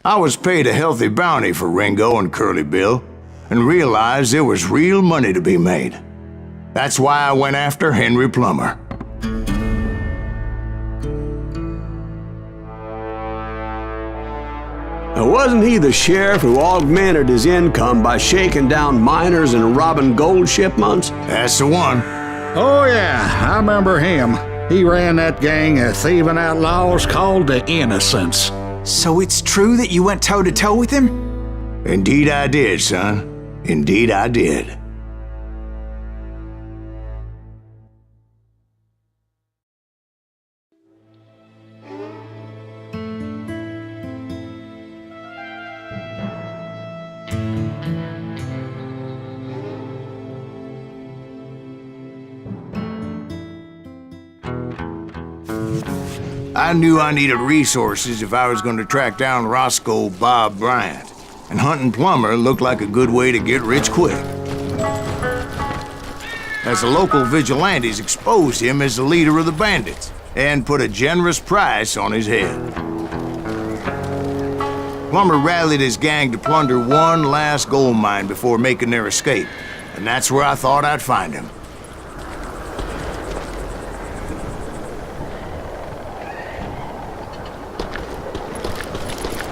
I was paid a healthy bounty for Ringo and Curly Bill, and realized there was real money to be made. That's why I went after Henry Plummer. Wasn't he the sheriff who augmented his income by shaking down miners and robbing gold shipments? That's the one. Oh yeah, I remember him. He ran that gang of thieving outlaws called the Innocents. So it's true that you went toe-to-toe with him? Indeed I did, son. Indeed I did. I knew I needed resources if I was going to track down Roscoe Bob Bryant, and hunting Plummer looked like a good way to get rich quick. As the local vigilantes exposed him as the leader of the bandits, and put a generous price on his head. Plummer rallied his gang to plunder one last gold mine before making their escape, and that's where I thought I'd find him.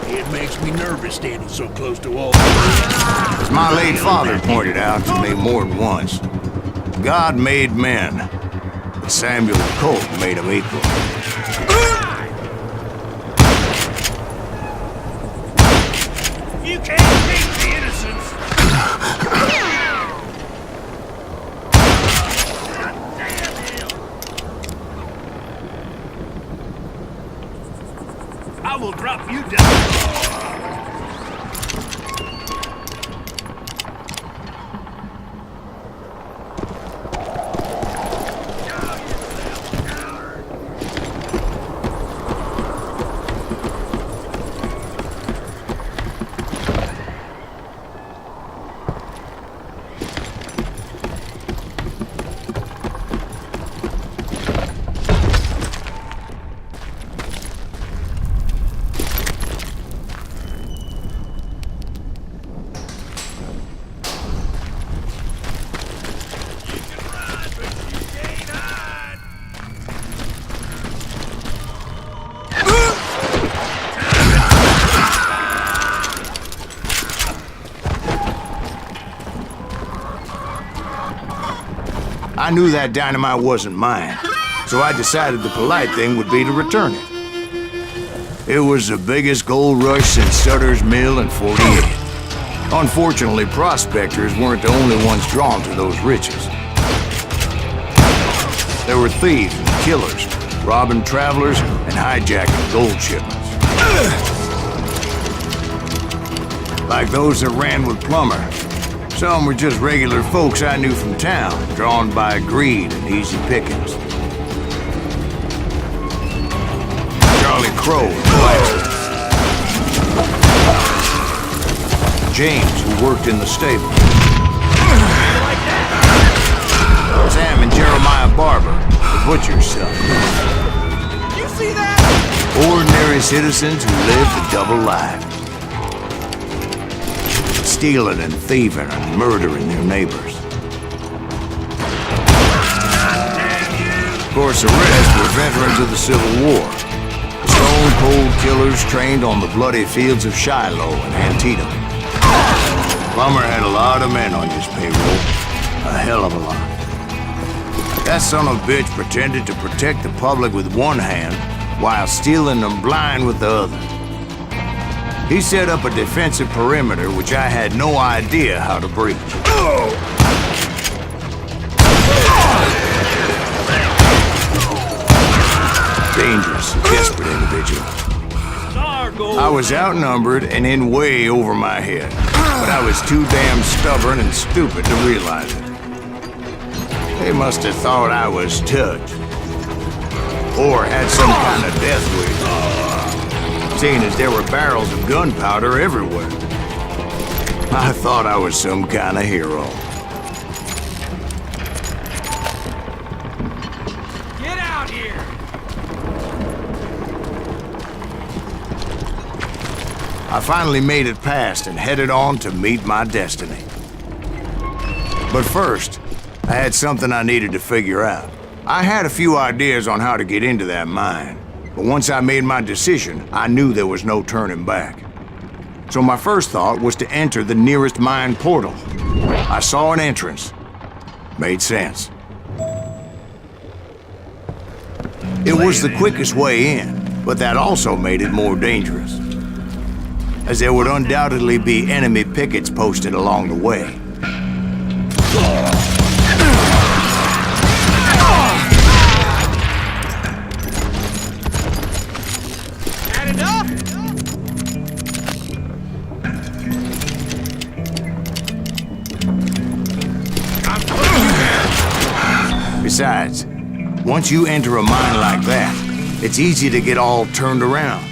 It makes me nervous standing so close to all. As my late father pointed out to me more than once, God made men, but Samuel Colt made them equal. You can't beat the innocents! I will drop you down. I knew that dynamite wasn't mine, so I decided the polite thing would be to return it. It was the biggest gold rush since Sutter's Mill in '48. Unfortunately, prospectors weren't the only ones drawn to those riches. There were thieves and killers, robbing travelers and hijacking gold shipments. Like those that ran with Plummer. Some were just regular folks I knew from town, drawn by greed and easy pickings. Charlie Crow and Blacksmith. James, who worked in the stable. Sam and Jeremiah Barber, the butcher's son. You see that? Ordinary citizens who lived a double life. Stealing and thieving and murdering their neighbors. Of course, the rest were veterans of the Civil War. Stone-cold killers trained on the bloody fields of Shiloh and Antietam. Plummer had a lot of men on his payroll. A hell of a lot. That son of a bitch pretended to protect the public with one hand while stealing them blind with the other. He set up a defensive perimeter which I had no idea how to breach. Dangerous, desperate individual. I was outnumbered and in way over my head, but I was too damn stubborn and stupid to realize it. They must have thought I was touched, or had some kind of death wish. Seeing as there were barrels of gunpowder everywhere. I thought I was some kind of hero. Get out here! I finally made it past and headed on to meet my destiny. But first, I had something I needed to figure out. I had a few ideas on how to get into that mine, but once I made my decision, I knew there was no turning back. So my first thought was to enter the nearest mine portal. I saw an entrance. Made sense. It was the quickest way in, but that also made it more dangerous, as there would undoubtedly be enemy pickets posted along the way. Had enough? Besides, once you enter a mine like that, it's easy to get all turned around.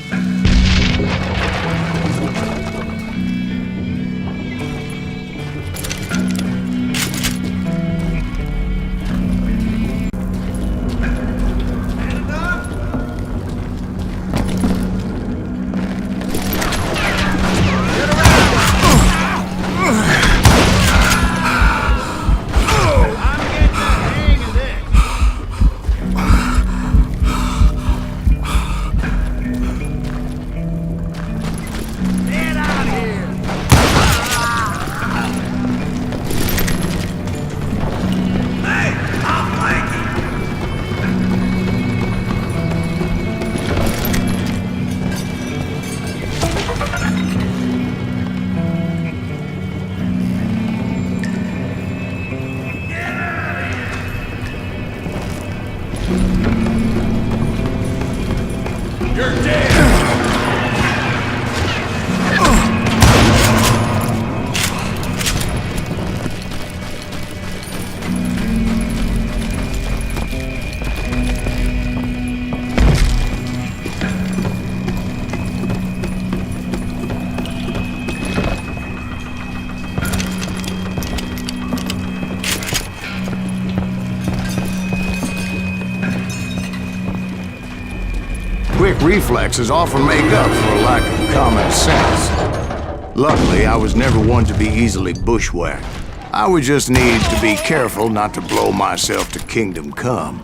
Quick reflexes often make up for a lack of common sense. Luckily, I was never one to be easily bushwhacked. I would just need to be careful not to blow myself to kingdom come.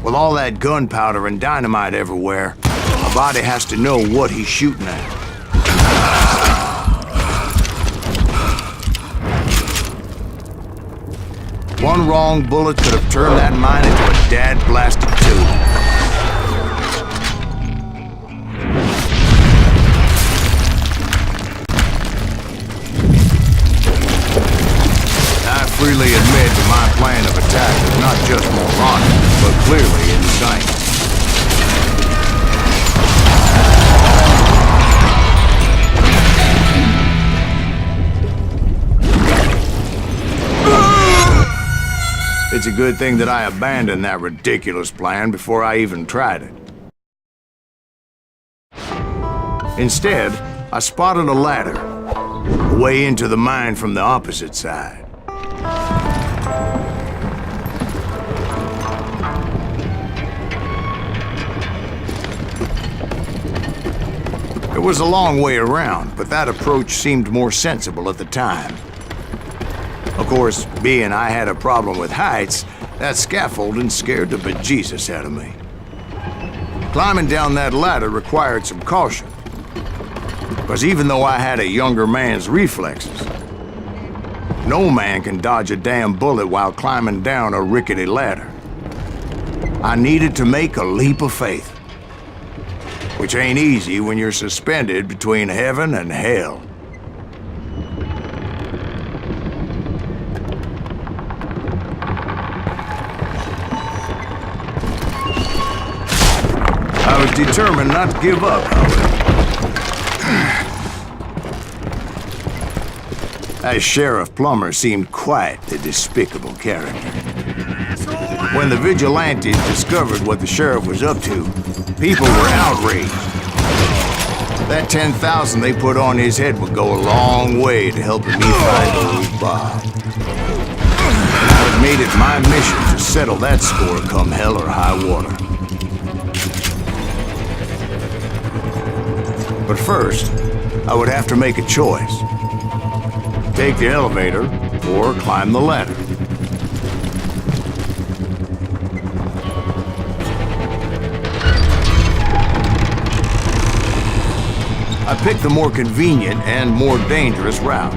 With all that gunpowder and dynamite everywhere, a body has to know what he's shooting at. One wrong bullet could have turned that mine into a dad-blasted tube. I freely admit that my plan of attack was not just moronic, but clearly insane. It's a good thing that I abandoned that ridiculous plan before I even tried it. Instead, I spotted a ladder, a way into the mine from the opposite side. It was a long way around, but that approach seemed more sensible at the time. Of course, being I had a problem with heights, that scaffolding scared the bejesus out of me. Climbing down that ladder required some caution, because even though I had a younger man's reflexes, no man can dodge a damn bullet while climbing down a rickety ladder. I needed to make a leap of faith, which ain't easy when you're suspended between heaven and hell. I was determined not to give up, however. That Sheriff Plummer seemed quite the despicable character. When the vigilantes discovered what the sheriff was up to, people were outraged. That 10,000 they put on his head would go a long way to helping me find old Bob. And I had made it my mission to settle that score come hell or high water. But first, I would have to make a choice. Take the elevator or climb the ladder. I picked the more convenient and more dangerous route.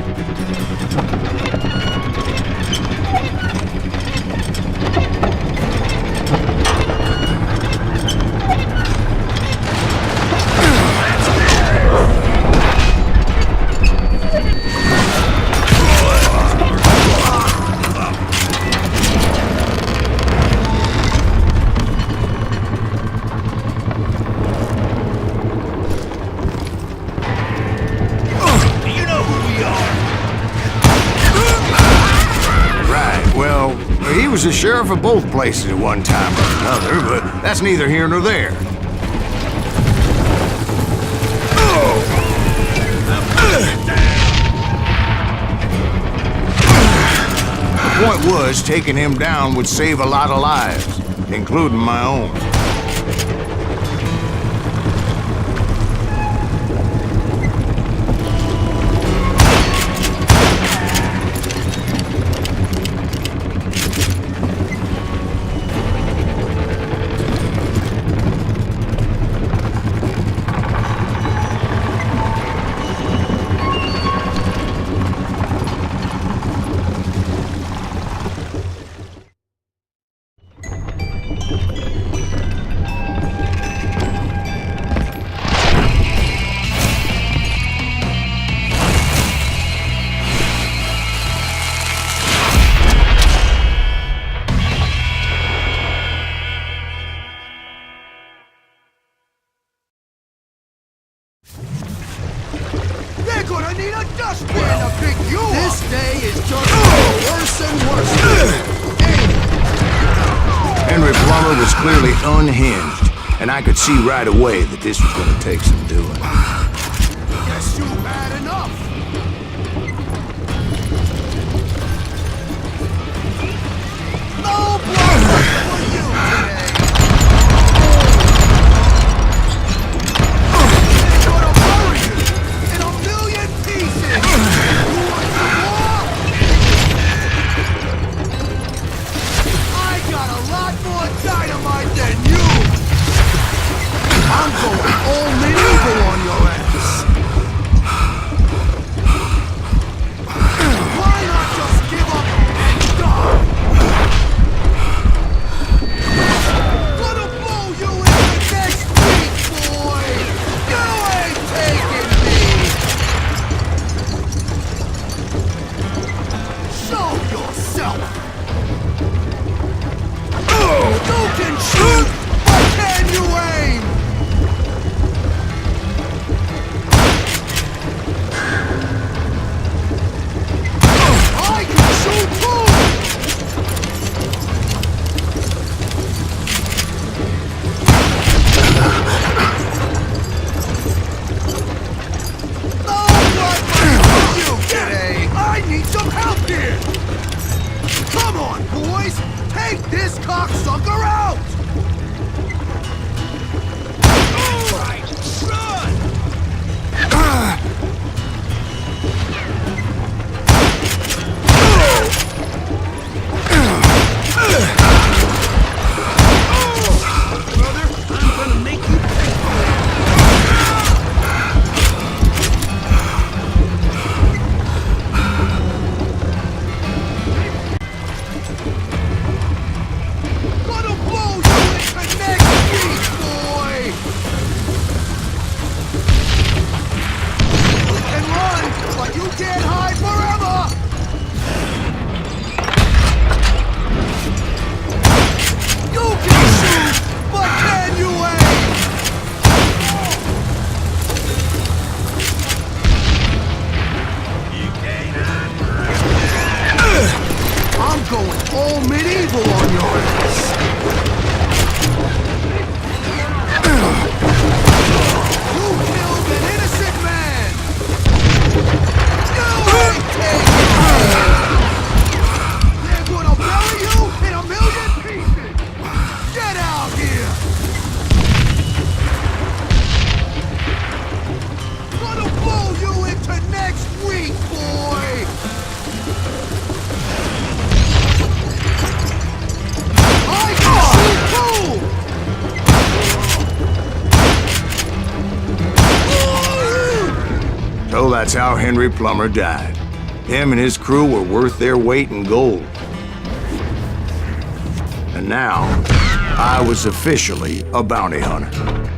He was the sheriff of both places at one time or another, but that's neither here nor there. The point was, taking him down would save a lot of lives, including my own. Gonna need a dustbin to pick you up. This day is just getting worse and worse. Henry Plummer was clearly unhinged, and I could see right away that this was gonna take some doing. Guess you've had enough. No blood for you today. Dynamite than you! I'm going all medieval on your ass! Why not just give up and die? So that's how Henry Plummer died. Him and his crew were worth their weight in gold. And now, I was officially a bounty hunter.